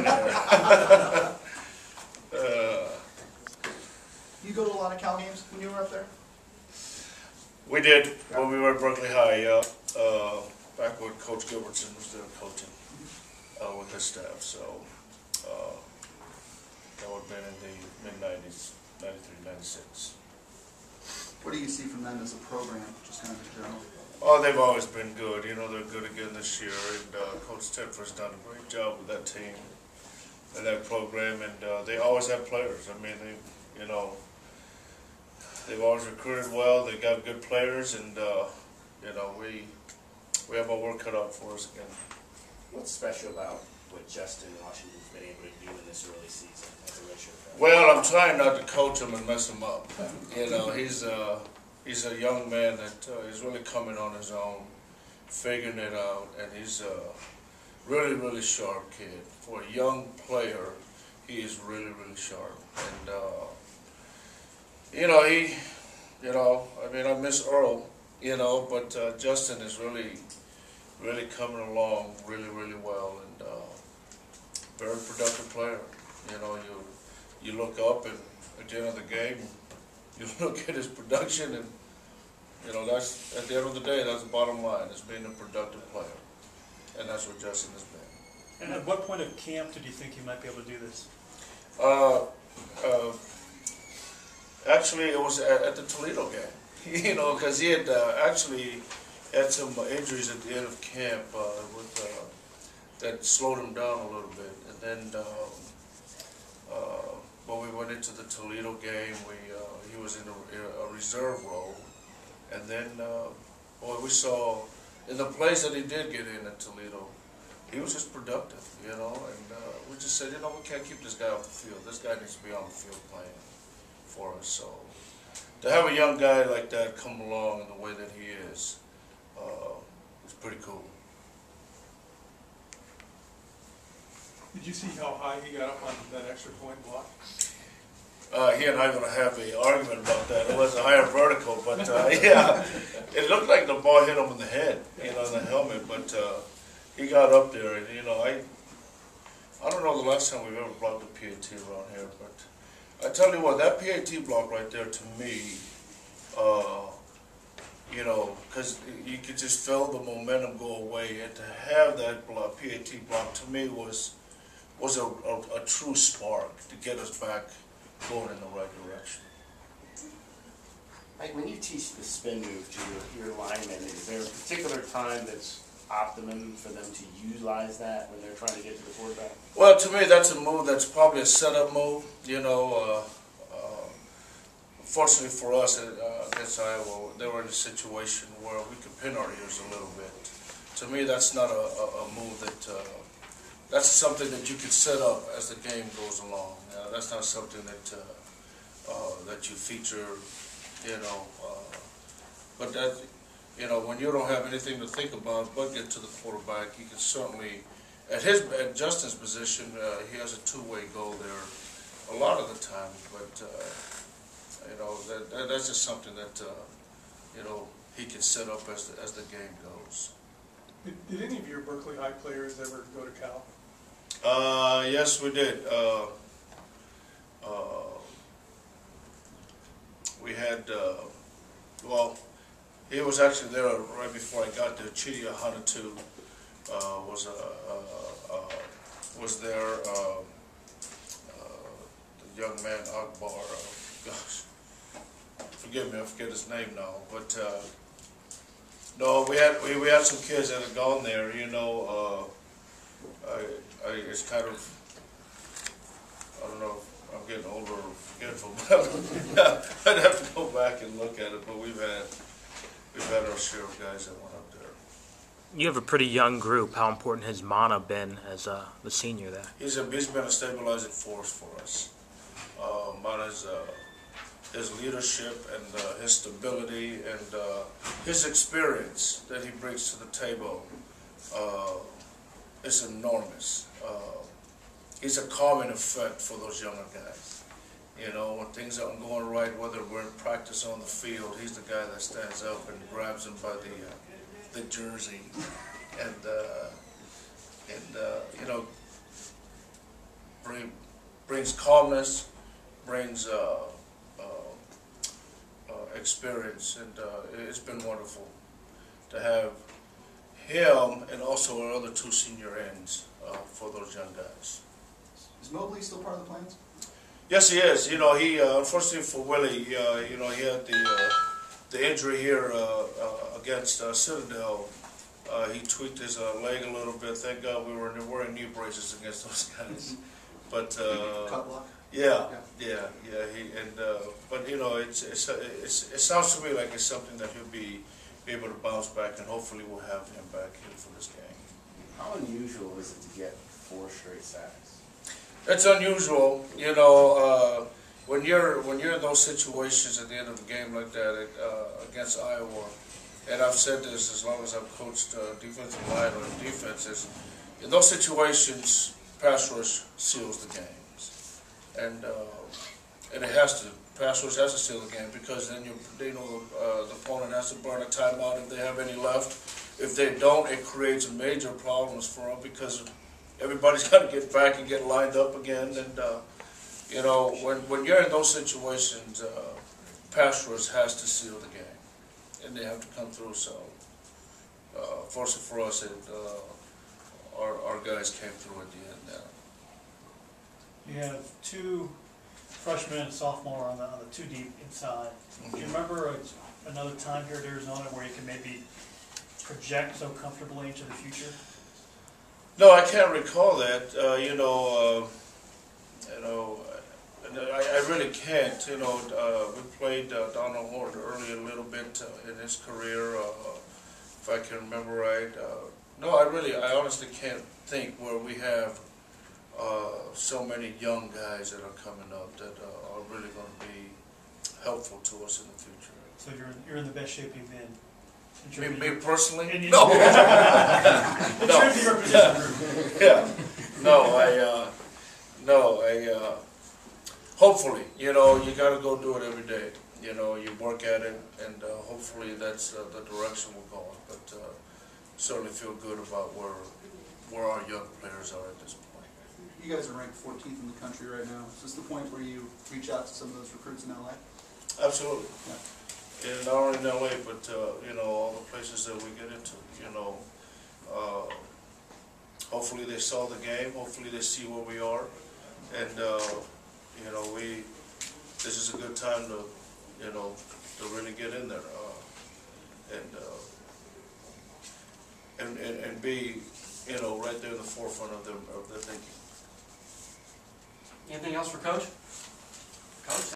in there. You go to a lot of Cal games when you were up there? We did when we were at Berkeley High, yeah. Back when Coach Gilbertson was there coaching with his staff. So that would have been in the mid-90s, 93, 96. What do you see from them as a program, just kind of in general? Oh, they've always been good. You know, they're good again this year. And Coach Tedford's done a great job with that team and that program. And they always have players. I mean, you know, they've always recruited well. They got good players, and you know, we have our work cut out for us again. What's special about what Justin Washington's been able to do in this early season as a redshirt guy? Well, I'm trying not to coach him and mess him up. You know, he's a young man that is really coming on his own, figuring it out, and he's a really, really sharp kid. For a young player, he is really, really sharp. And you know, I mean, I miss Earl, you know, but Justin is really coming along really, really well, and very productive player. You know, you look up, and at the end of the game, you look at his production, and you know, that's at the end of the day, that's the bottom line, is being a productive player, and that's what Justin has been. And at what point of camp did you think you might be able to do this? Actually, it was at the Toledo game, you know, because he had actually had some injuries at the end of camp that slowed him down a little bit. And then when we went into the Toledo game, he was in a reserve role. And then, boy, we saw in the plays that he did get in at Toledo, he was just productive, you know. And we just said, you know, we can't keep this guy off the field. This guy needs to be on the field playing for us. So to have a young guy like that come along in the way that he is pretty cool. Did you see how high he got up on that extra point block? He and I are going to have an argument about that. It was a higher vertical, but yeah, it looked like the ball hit him in the head, you know, in the helmet. But he got up there, and you know, I don't know the last time we've ever blocked a PAT around here, but I tell you what, that PAT block right there, to me, you know, because you could just feel the momentum go away, and to have that PAT block to me was a true spark to get us back going in the right direction. Mike, when you teach the spin move to your linemen, is there a particular time that's optimum for them to utilize that when they're trying to get to the quarterback? Well, to me, that's a move that's probably a setup move. You know, fortunately for us against Iowa, they were in a situation where we could pin our ears a little bit. To me, that's not a move that, that's something that you could set up as the game goes along. That's not something that that you feature, you know. But that, you know, when you don't have anything to think about but get to the quarterback, you can certainly, at Justin's position, he has a two-way goal there a lot of the time. But you know, that's just something that you know, he can set up as the game goes. Did any of your Berkeley High players ever go to Cal? Yes, we did. We had, well, he was actually there right before I got there. Tuiasasopo was there. The young man Akbar, gosh, forgive me, I forget his name now. But no, we had some kids that had gone there. You know, it's kind of, I don't know, I'm getting older or forgetful, but I'd have to go back and look at it. But we've had our share of guys that went up there. You have a pretty young group. How important has Mana been as the senior there? He's been a stabilizing force for us. Mana's his leadership and his stability and his experience that he brings to the table is enormous. He's a calming effect for those younger guys. You know, when things aren't going right, whether we're in practice on the field, he's the guy that stands up and grabs them by the jersey, and you know, brings calmness, brings experience, and it's been wonderful to have him and also our other 2 senior ends for those young guys. Is Mobley still part of the plans? Yes, he is. You know, he unfortunately for Willie, you know, he had the injury here against Citadel. He tweaked his leg a little bit. Thank God we were wearing knee braces against those guys. But Cut block? yeah. But you know, it sounds to me like it's something that he'll be able to bounce back, and hopefully we'll have him back here for this game. How unusual is it to get 4 straight sacks? It's unusual, you know, when you're in those situations at the end of the game like that against Iowa. And I've said this as long as I've coached defensive line or defenses. In those situations, pass rush seals the games, and it has to. Pass rush has to seal the game, because then the opponent has to burn a timeout if they have any left. If they don't, it creates major problems for them, because everybody's got to get back and get lined up again. And you know, when you're in those situations, pass rush has to seal the game, and they have to come through. So, fortunately for us, our guys came through at the end there. You have 2 freshmen and sophomore on the 2 deep inside. Do you remember another time here at Arizona where you can maybe project so comfortably into the future? No, I can't recall that. I really can't. You know, we played Donald Horton early a little bit in his career, if I can remember right. No, I honestly can't think where we have so many young guys that are coming up that are really going to be helpful to us in the future. So you're in the best shape you've been. Me personally? No. No. Yeah. Hopefully, you know, you got to go do it every day. You know, you work at it, and hopefully that's the direction we're going. But certainly feel good about where our young players are at this point. You guys are ranked 14th in the country right now. Is this the point where you reach out to some of those recruits in LA? Absolutely. Yeah. And not only in LA, but you know, all the places that we get into. You know, hopefully they saw the game. Hopefully they see where we are, and you know, this is a good time to, you know, to really get in there and be, you know, right there in the forefront of their thinking. Anything else for Coach? Coach?